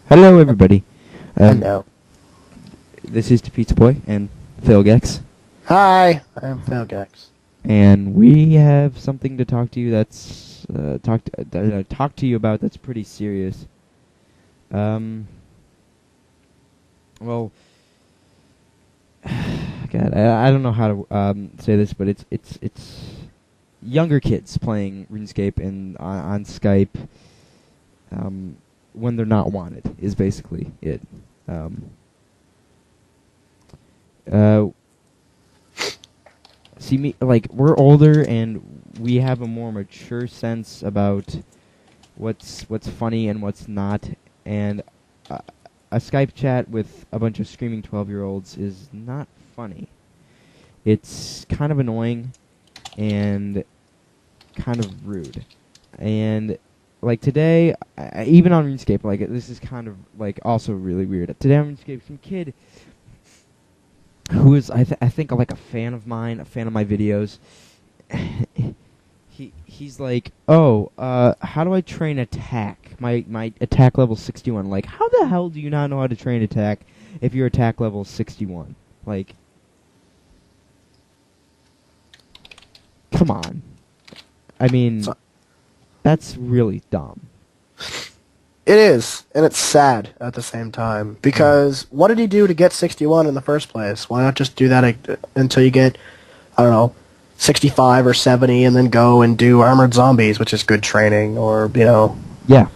Hello, everybody. Hello. This is tehpizzaboy and Phil Gex, Hi, I'm Phil Gex. and we have something to talk to you. Talk to you about. That's pretty serious. Well, God, I don't know how to say this, but it's younger kids playing RuneScape and on Skype. When they're not wanted is basically it. See, me, like, we're older and we have a more mature sense about what's funny and what's not, and a Skype chat with a bunch of screaming 12-year-olds is not funny. It's kind of annoying and kind of rude. And like today, even on RuneScape, like this is kind of like also really weird. Today on RuneScape, some kid who is I think like a fan of mine, a fan of my videos. He's like, oh, how do I train attack? My attack level 61. Like, how the hell do you not know how to train attack if your attack level is 61? Like, come on. I mean, that's really dumb. It is, and it's sad at the same time, because what did he do to get 61 in the first place? Why not just do that until you get, I don't know, 65 or 70, and then go and do Armored Zombies, which is good training, or, you know... Yeah.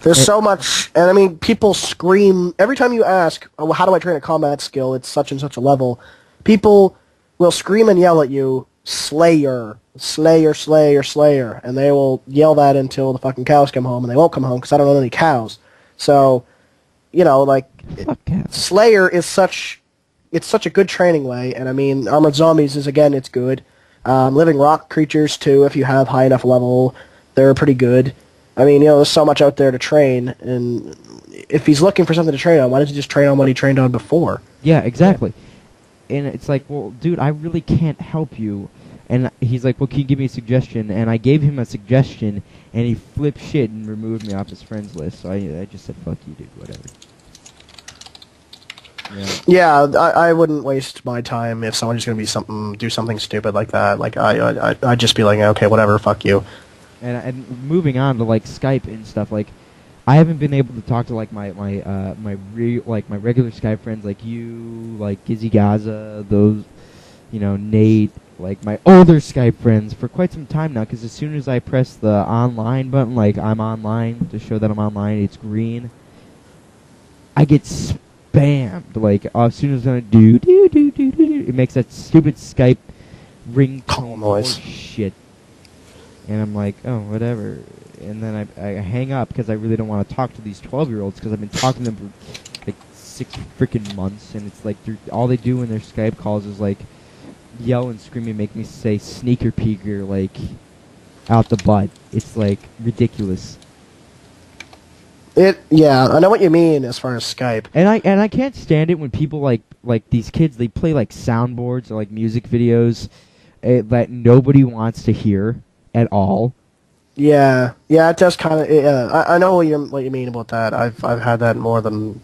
There's so much, and I mean, people scream, every time you ask, oh, how do I train a combat skill, it's such and such a level, people will scream and yell at you, Slayer, Slayer, Slayer, Slayer, and they will yell that until the fucking cows come home, and they won't come home because I don't own any cows. So, you know, like, Slayer is such a good training way, and I mean, Armored Zombies is, again, it's good. Living rock creatures, too, if you have high enough level, they're pretty good. I mean, you know, there's so much out there to train, and if he's looking for something to train on, why don't you just train on what he trained on before? Yeah, exactly. And it's like, well, dude, I really can't help you. And he's like, well, can you give me a suggestion? And I gave him a suggestion, and he flipped shit and removed me off his friends list. So I just said, fuck you, dude, whatever. Yeah, I wouldn't waste my time if someone's going to do something stupid like that. Like, I'd just be like, okay, whatever, fuck you. And moving on to, like, Skype and stuff, like, I haven't been able to talk to, like, my regular Skype friends, like you, like Gizzy Gaza, those, you know, Nate, like my older Skype friends for quite some time now, because as soon as I press the online button, like I'm online, to show that I'm online, it's green, I get spammed, like, as soon as I do, it makes that stupid Skype ringtone noise shit. And I'm like, oh, whatever. And then I hang up because I really don't want to talk to these 12-year-olds because I've been talking to them for like 6 freaking months, and it's like all they do in their Skype calls is like yell and scream and make me say sneaker peeker like out the butt. It's like ridiculous. Yeah, I know what you mean as far as Skype. And I can't stand it when people like these kids, they play like soundboards or like music videos that nobody wants to hear at all. Yeah, it does kind of. Yeah, I know what you mean about that. I've had that more than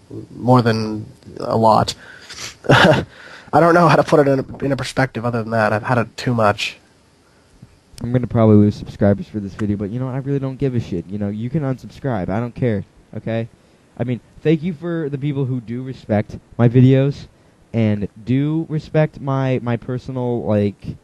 a lot. I don't know how to put it in a perspective other than that. I've had it too much. I'm gonna probably lose subscribers for this video, but you know, I really don't give a shit. You know, you can unsubscribe. I don't care. Okay? I mean, thank you for the people who do respect my videos and do respect my personal, like,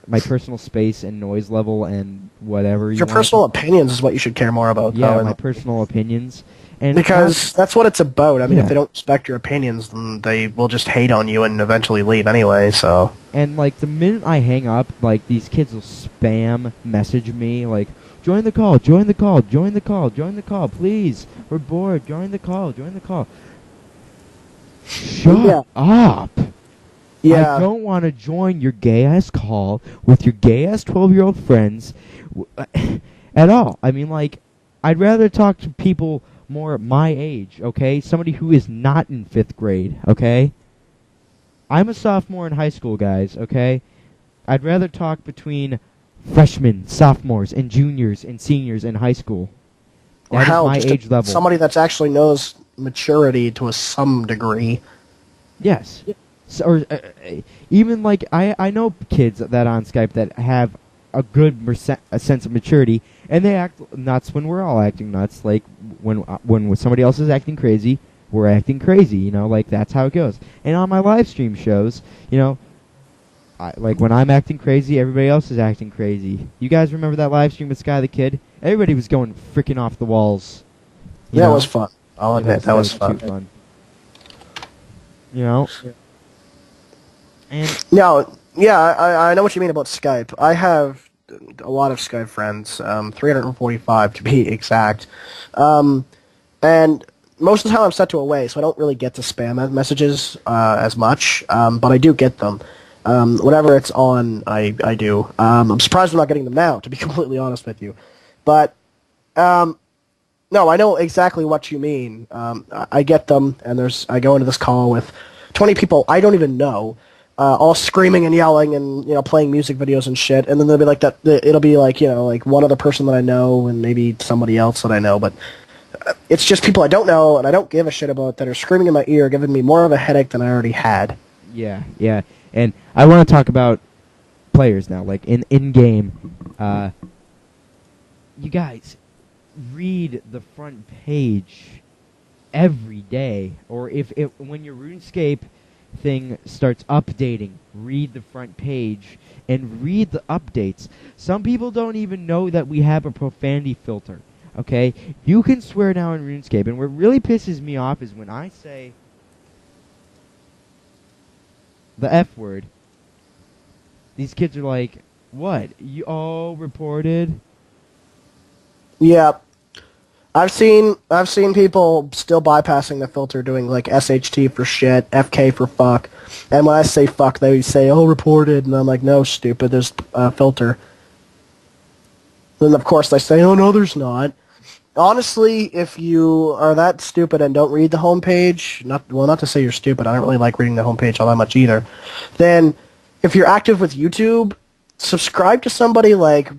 my personal space and noise level and whatever. Your personal opinions is what you should care more about. Yeah, though, my personal opinions. And because that's what it's about. I mean, yeah. If they don't respect your opinions, then they will just hate on you and eventually leave anyway, so... And, like, the minute I hang up, like, these kids will spam message me, like, join the call, join the call, join the call, join the call, please. We're bored, join the call, join the call. Shut up! Yeah. I don't want to join your gay-ass call with your gay-ass 12-year-old friends at all. I mean, like, I'd rather talk to people more my age, okay? Somebody who is not in 5th grade, okay? I'm a sophomore in high school, guys, okay? I'd rather talk between freshmen, sophomores, and juniors and seniors in high school. Or That is hell, my just age level. somebody that's actually knows maturity to some degree. Yes. So, or even like I know kids that on Skype that have a good a sense of maturity, and they act nuts when we're all acting nuts. Like when somebody else is acting crazy, we're acting crazy. You know, like that's how it goes. And on my live stream shows, you know, like when I'm acting crazy, everybody else is acting crazy. You guys remember that live stream with Sky the Kid? Everybody was going freaking off the walls. Yeah, it was fun. I'll admit, that was fun. Too fun. You know? And No, yeah, I know what you mean about Skype. I have a lot of Skype friends, 345 to be exact. And most of the time I'm set to away, so I don't really get to spam messages as much, but I do get them. Whenever it's on, I do. I'm surprised I'm not getting them now, to be completely honest with you. But, no, I know exactly what you mean. I get them, and I go into this call with 20 people I don't even know, all screaming and yelling and, you know, playing music videos and shit, and then they'll be like it'll be like, you know, like one other person that I know and maybe somebody else that I know, but it's just people I don't know and I don't give a shit about that are screaming in my ear, giving me more of a headache than I already had. yeah. And I want to talk about players now, like in-game. You guys, read the front page every day, or if when your RuneScape thing starts updating, read the front page and read the updates. Some people don't even know that we have a profanity filter. Okay, you can swear now in RuneScape, and what really pisses me off is when I say the F word. These kids are like, "What? You all reported?" Yeah. I've seen people still bypassing the filter, doing like SHT for shit, FK for fuck, and when I say fuck, they say, "Oh, reported," and I'm like, "No, stupid, there's a filter." Then of course they say, "Oh no, there's not." Honestly, if you are that stupid and don't read the homepage, not to say you're stupid, I don't really like reading the homepage all that much either, then if you're active with YouTube, subscribe to somebody like,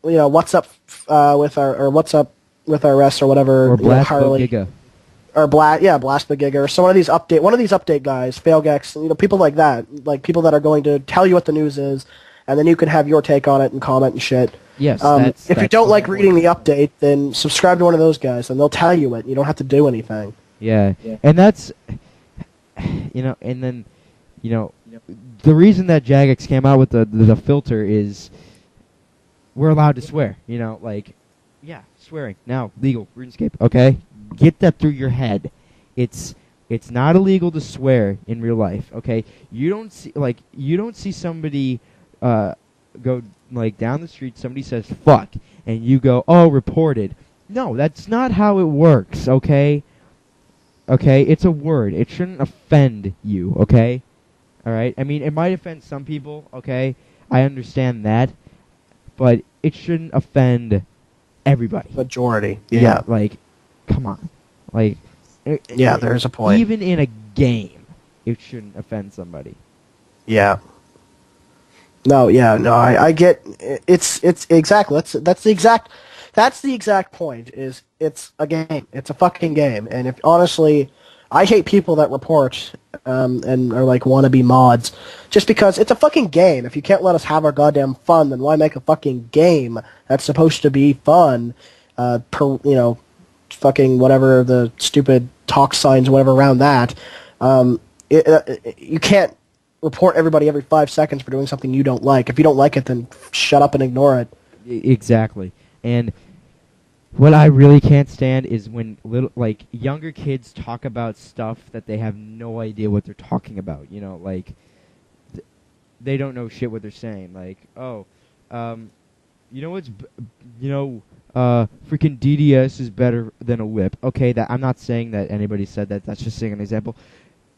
you know, What's Up with our rest or whatever, Or Blast Harley, Giga. or Blast the Giga, or one of these update guys, Failgex, you know, people like that, like people that are going to tell you what the news is, and then you can have your take on it and comment and shit. Yes. If you don't like reading the update, then subscribe to one of those guys, and they'll tell you it. You don't have to do anything. Yeah, and that's, you know, and then, you know, the reason that Jagex came out with the filter is we're allowed to swear. You know, like, yeah, swearing now legal RuneScape. Okay, get that through your head. It's not illegal to swear in real life. Okay, you don't see somebody go like down the street. Somebody says fuck, and you go, oh, reported. No, that's not how it works. Okay. Okay, it's a word. It shouldn't offend you. Okay. All right. I mean, it might offend some people. Okay, I understand that, but it shouldn't offend everybody. Majority. Yeah. Yeah. Like, come on. Like. Yeah, there's a point. Even in a game, it shouldn't offend somebody. Yeah. No, I get it's exactly that's the exact point. Is it's a game. It's a fucking game. And if honestly, I hate people that report and are like wannabe mods just because it's a fucking game. If you can't let us have our goddamn fun, then why make a fucking game that's supposed to be fun? Fucking whatever the stupid talk signs, whatever around that. You can't report everybody every 5 seconds for doing something you don't like. If you don't like it, then shut up and ignore it. Exactly. And what I really can't stand is when younger kids talk about stuff that they have no idea what they're talking about. You know, like they don't know shit what they're saying. Like, oh, you know what's, freaking DDS is better than a whip. Okay, that I'm not saying that anybody said that. That's just saying an example.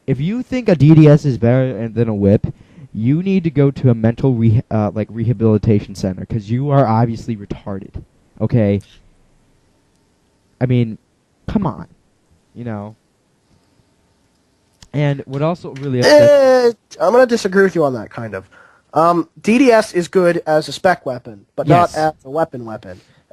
If you think a DDS is better than a whip, you need to go to a mental rehabilitation center because you are obviously retarded. Okay. I mean, come on, you know. And what also really upsets I'm going to disagree with you on that, kind of. DDS is good as a spec weapon, but Yes. not as a weapon.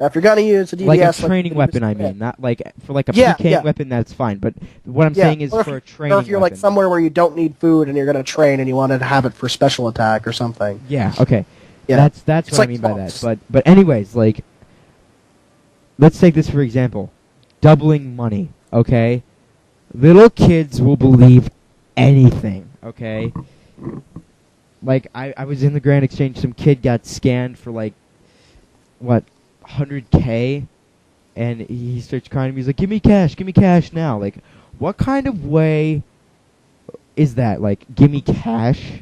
If you're gonna use a DDS, like a training weapon, I mean, not like for like a PK weapon. That's fine, but what I'm saying is for a training. Or if you're like somewhere where you don't need food and you're gonna train and you want to have it for special attack or something. Yeah. Okay. Yeah. That's what I mean by that. But anyways, like, let's take this for example, doubling money. Okay, little kids will believe anything. Okay. Like I was in the Grand Exchange. Some kid got scanned for like, what, 100K, and he starts crying to me. He's like, give me cash now. Like, what kind of way is that? Like, give me cash.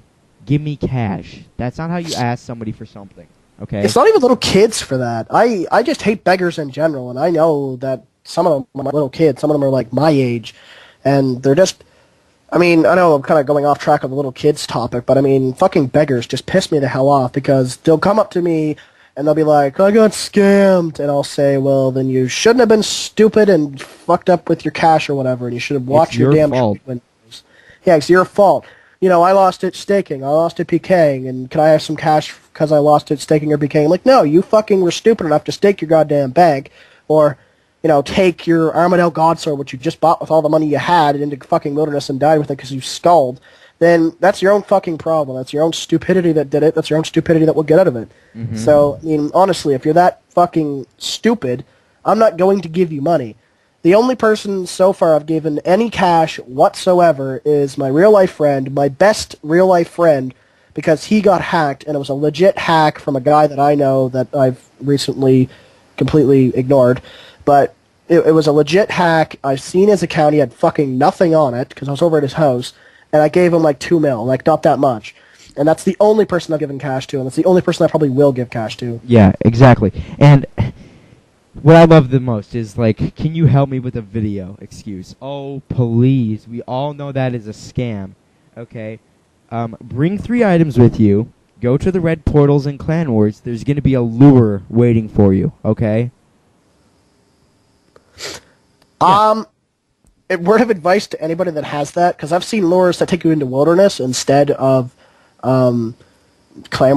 That's not how you ask somebody for something. Okay. It's not even little kids for that. I just hate beggars in general, and I know that some of them are little kids. Some of them are like my age, and they're just. I mean, I know I'm kind of going off track of the little kids topic, but I mean, fucking beggars just piss me the hell off because they'll come up to me and they'll be like, I got scammed, and I'll say, well, then you shouldn't have been stupid and fucked up with your cash or whatever, and you should have watched your damn fault. windows. Yeah, it's your fault. You know, I lost it staking, I lost it PKing, and can I have some cash because I lost it staking or PKing? Like, no, you fucking were stupid enough to stake your goddamn bank, or, you know, take your Armadale Godsword, which you just bought with all the money you had, into fucking wilderness and died with it because you skulled, then that's your own fucking problem. That's your own stupidity that did it. That's your own stupidity that will get out of it. Mm-hmm. So, I mean, honestly, if you're that fucking stupid, I'm not going to give you money. The only person so far I've given any cash whatsoever is my real-life friend, my best real-life friend, because he got hacked, and it was a legit hack from a guy that I know that I've recently completely ignored. But it was a legit hack. I've seen his account. He had fucking nothing on it because I was over at his house, and I gave him like $2 million, like not that much. And that's the only person I've given cash to, and that's the only person I probably will give cash to. Yeah, exactly. And what I love the most is, like, can you help me with a video excuse? Oh, please. We all know that is a scam. Okay? Bring 3 items with you. Go to the red portals in Clan Wars. There's going to be a lure waiting for you. Okay? Yeah. Word of advice to anybody that has that, because I've seen lures that take you into wilderness instead of Clan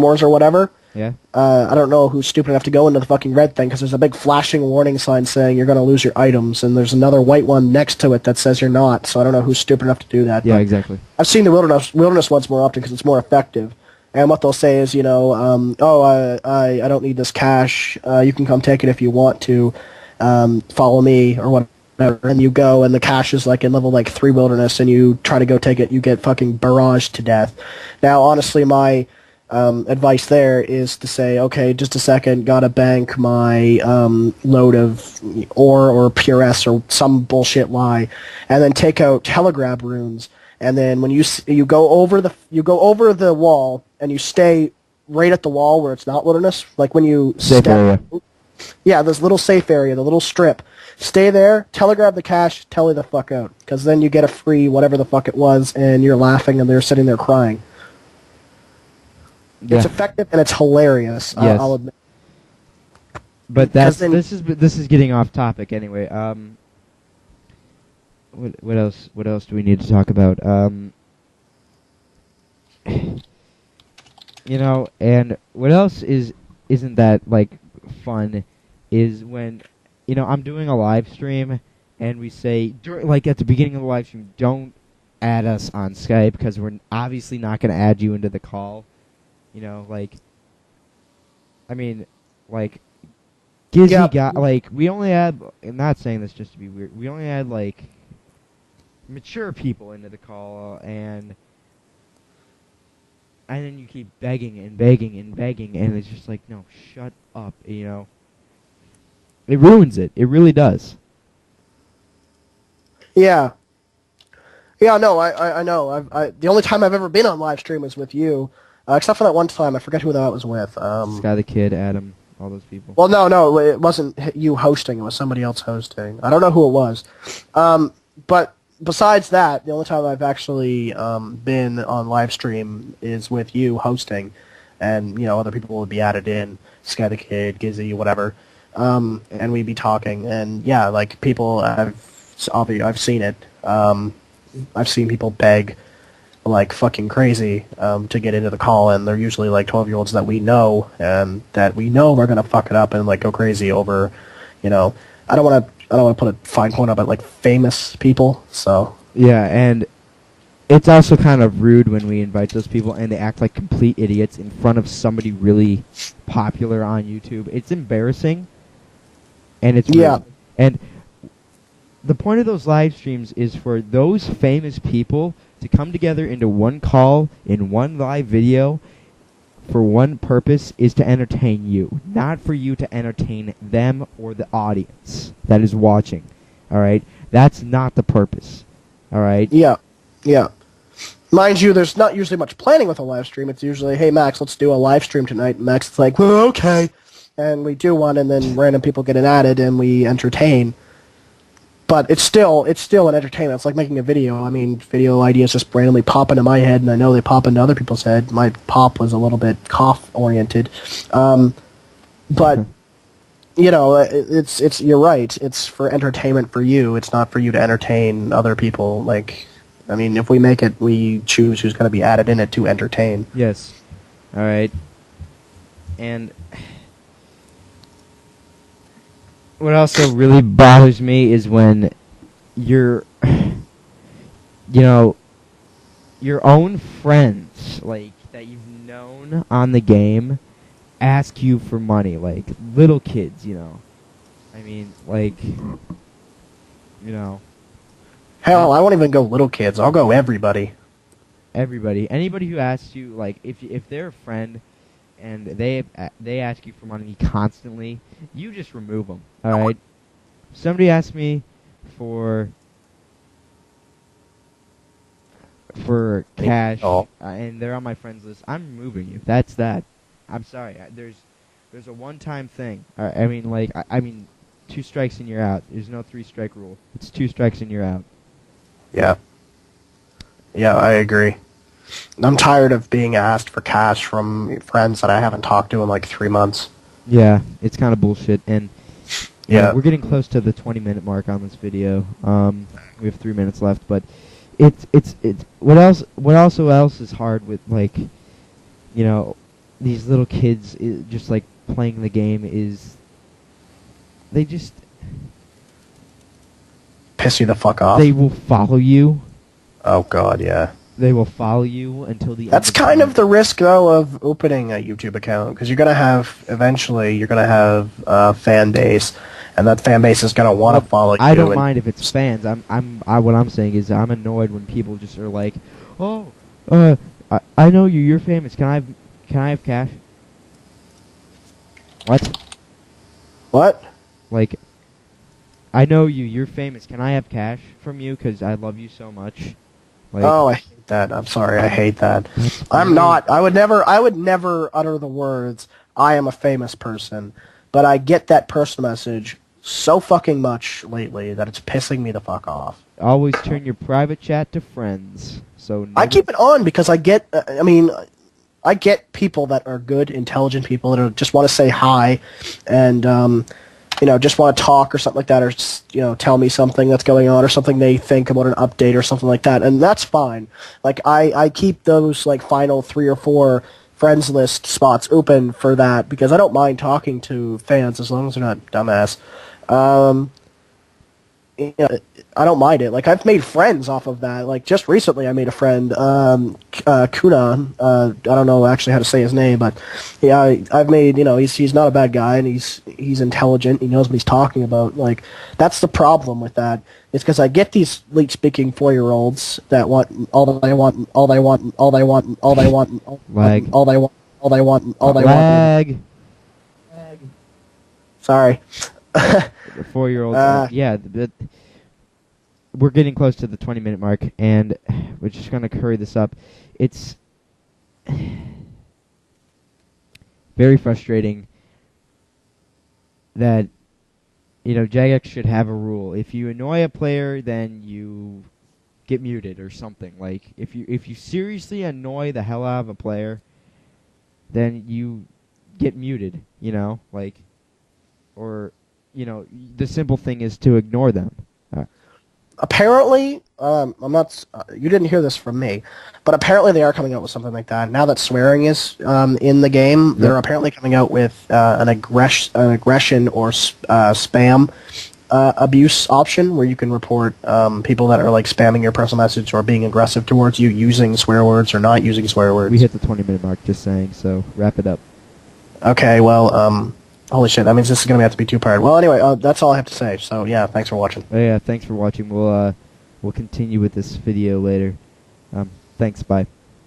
Wars or whatever. Yeah. I don't know who's stupid enough to go into the fucking red thing, because there's a big flashing warning sign saying you're going to lose your items, and there's another white one next to it that says you're not, so I don't know who's stupid enough to do that. Yeah, exactly. I've seen the wilderness ones more often because it's more effective. And what they'll say is, you know, I don't need this cash. You can come take it if you want to. Follow me or whatever. And you go, and the cache is like in level like 3 wilderness, and you try to go take it, you get fucking barraged to death. Now, honestly, my advice there is to say, okay, just a second, gotta bank my load of ore or PRS or some bullshit lie, and then take out telegrab runes, and then when you go over the wall and you stay right at the wall where it's not wilderness, like when you safe area. Yeah, this little safe area, the little strip. Stay there, telegrab the cash, tele the fuck out. Because then you get a free whatever the fuck it was, and you're laughing, and they're sitting there crying. Yeah. It's effective, and it's hilarious, yes. I'll admit. But this is getting off topic anyway. What else do we need to talk about? You know, and what else isn't that, like, fun is when, you know, I'm doing a live stream and we say, like at the beginning of the live stream, don't add us on Skype because we're obviously not going to add you into the call. You know, like, I mean, like, Gizzy got, like, we only had, I'm not saying this just to be weird, we only had, like, mature people into the call, and then you keep begging and begging and begging, and it's just like, no, shut up, you know. It ruins it. It really does. Yeah. Yeah, no, I know. The only time I've ever been on live stream was with you, except for that one time. I forget who that was with. Sky the Kid, Adam, all those people. Well, no, it wasn't you hosting. It was somebody else hosting. I don't know who it was. But besides that, the only time I've actually been on live stream is with you hosting, and you know other people would be added in, Sky the Kid, Gizzy, whatever, and we'd be talking, and yeah, like people I've seen it. I've seen people beg like fucking crazy to get into the call, and they're usually like 12-year-olds that we know and that we know are gonna fuck it up and like go crazy over, you know. I don't want to put a fine point up at like famous people. So Yeah, and it's also kind of rude when we invite those people and they act like complete idiots in front of somebody really popular on YouTube. It's embarrassing, and it's rude. Yeah. And the point of those live streams is for those famous people to come together into one call in one live video for one purpose, is to entertain you, not for you to entertain them or the audience that is watching. All right? That's not the purpose. All right? Yeah. Yeah. Mind you, there's not usually much planning with a live stream. It's usually, hey, Max, let's do a live stream tonight. And Max is like, well, okay. And we do one, and then random people get added, and we entertain. But it's still an entertainment. It's like making a video. I mean, video ideas just randomly pop into my head, and I know they pop into other people's head. My pop was a little bit cough-oriented. But, you know, it's you're right. It's for entertainment for you. It's not for you to entertain other people. Like, I mean, if we make it, we choose who's going to be added in it to entertain. Yes. All right. And what also really bothers me is when your own friends, like, that you've known on the game, ask you for money, like little kids, you know. I mean, like, you know. Hell, I won't even go little kids. I'll go everybody. Everybody, anybody who asks you, like, if they're a friend and they ask you for money constantly, you just remove them. All right. Somebody asked me for cash, and they're on my friends list. I'm removing you. That's that. I'm sorry. There's a one-time thing. I mean, like, I mean, 2 strikes and you're out. There's no 3-strike rule. It's 2 strikes and you're out. Yeah. Yeah, I agree. I'm tired of being asked for cash from friends that I haven't talked to in like 3 months. Yeah, it's kind of bullshit, and yeah, we're getting close to the 20-minute mark on this video. We have 3 minutes left, but it's what else is hard with, like, you know, these little kids just like playing the game is they just piss you the fuck off. They will follow you. Oh God, yeah. They will follow you until the That's end kind of the risk, though, of opening a YouTube account, because you're eventually you're gonna have a fan base, and that fan base is gonna want to follow you. I don't mind if it's fans. What I'm saying is I'm annoyed when people just are like, oh, I know you. You're famous. Can I have cash? What? What? Like, I know you. You're famous. Can I have cash from you? Because I love you so much. Like, oh, I hate that. I'm sorry. I hate that. I'm not. I would never utter the words, I am a famous person. But I get that personal message so fucking much lately that it's pissing me the fuck off. Always turn your private chat to friends. So I keep it on because I get, I get people that are good, intelligent people that just want to say hi and, just want to talk or something like that, or just, tell me something that's going on or something they think about an update or something like that, and that's fine. Like, I keep those, like, final 3 or 4 friends list spots open for that because I don't mind talking to fans as long as they're not dumbass. I don't mind it. Like, I've made friends off of that. Like, just recently I made a friend, Kuna. I don't know actually how to say his name, but yeah, I've made, he's not a bad guy, and he's intelligent. He knows what he's talking about. Like, that's the problem with that. It's because I get these late-speaking 4-year-olds that want all they want, all they want, all they want, all they want, all they want, all they want, all they want. Lag. Sorry. The 4-year-olds. Yeah, we're getting close to the 20-minute mark, and we're just going to hurry this up. It's very frustrating that, Jagex should have a rule. If you annoy a player, then you get muted or something. Like, if you seriously annoy the hell out of a player, then you get muted, or... the simple thing is to ignore them. apparently, I'm not. You didn't hear this from me, but apparently they are coming out with something like that now that swearing is in the game. Yep. They're apparently coming out with an aggression or spam abuse option where you can report people that are like spamming your personal message or being aggressive towards you using swear words or not using swear words. We hit the 20-minute mark, just saying, so wrap it up. Okay, well, holy shit, that means this is going to have to be two-part. Well, anyway, that's all I have to say, so yeah, thanks for watching. Oh, yeah, thanks for watching. We'll continue with this video later. Thanks, bye.